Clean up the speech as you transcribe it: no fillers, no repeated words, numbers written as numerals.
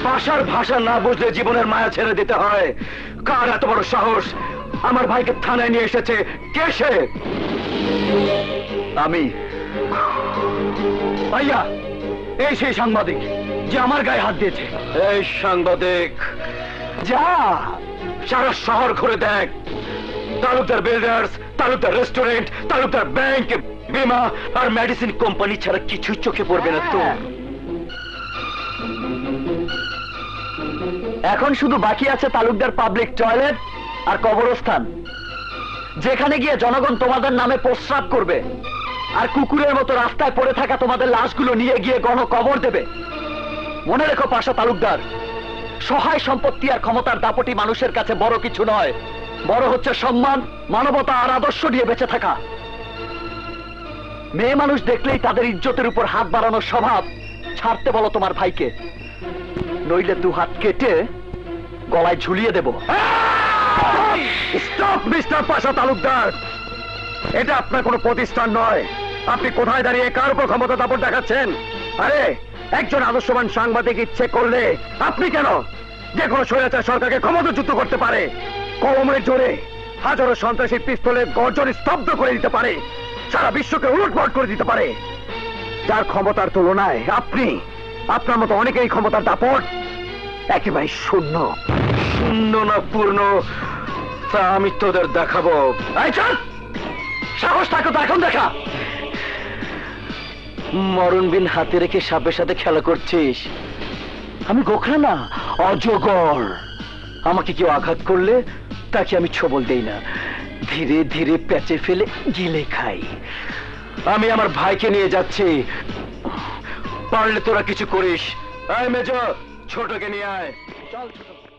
ভাষার ভাষা না বুঝলে জীবনের মায়া ছেড়ে দিতে হয়। কার এত বড় সাহস আমার ভাইকে থানায় নিয়ে এসেছে? কে সে? আমি। ভাইয়া, এই সেই সাংবাদিক যে আমার গায়ে হাত দিয়েছে। এই সাংবাদিক, যা সারা শহর ঘুরে দেখ। Talukdar builders, Talukdar restaurant, Talukdar bank, বিমা আর মেডিসিন কোম্পানি ছাড়া কিছুই চোখে পড়বে না তো। এখন শুধু বাকি আছে তালুকদার পাবলিক টয়লেট আর কবরস্থান, যেখানে গিয়ে জনগণ তোমাদের নামে প্রস্রাব করবে আর কুকুরের মতো রাস্তায় পড়ে থাকা তোমাদের লাশগুলো নিয়ে গিয়ে গণকবর দেবে। মনে রেখো পাশা তালুকদার, সহায় সম্পত্তি আর ক্ষমতার দাপটি মানুষের কাছে বড় কিছু নয়। বড় হচ্ছে সম্মান, মানবতা আর আদর্শ নিয়ে বেঁচে থাকা। মেয়ে মানুষ দেখলেই তাদের ইজ্জতের উপর হাত বাড়ানোর স্বভাব ছাড়তে বলো তোমার ভাইকে, নইলে দু হাত কেটে গলায় ঝুলিয়ে দেব। স্টপ মিস্টার পাশা তালুকদার, এটা আপনার কোনো প্রতিষ্ঠান নয়। আপনি কোথায় দাঁড়িয়ে কার উপর ক্ষমতা দাপট দেখাচ্ছেন? আরে একজন আদর্শবান সাংবাদিক ইচ্ছে করলে আপনি কেন যে কোনো স্বৈরাচার সরকারকে ক্ষমতাচ্যুত করতে পারে। কলমের জোরে হাজারো সন্ত্রাসী পিস্তলের গর্জন স্তব্ধ করে দিতে পারে, সারা বিশ্বকে উলটপালট করে দিতে পারে। যার ক্ষমতার তুলনায় আপনি, আপনার মতো অনেকেই ক্ষমতার দাপট একেবারে শূন্য। শূন্য না পূর্ণ তা আমি তোদের দেখাবো। সাহস থাকো তো এখন দেখা। মরণ বিন হাতে রেখে সাপের সাথে খেলা করছিস। আমি গোখরা না, অজগর। আমাকে কেউ আঘাত করলে তাকে আমি ছোবল দেই না, ধীরে ধীরে প্যাচে ফেলে গিলে খাই। আমি আমার ভাইকে নিয়ে যাচ্ছি, পারলে তোরা কিছু করিস। আয় মেজো, ছোটকে নিয়ে আয়। চল ছোট।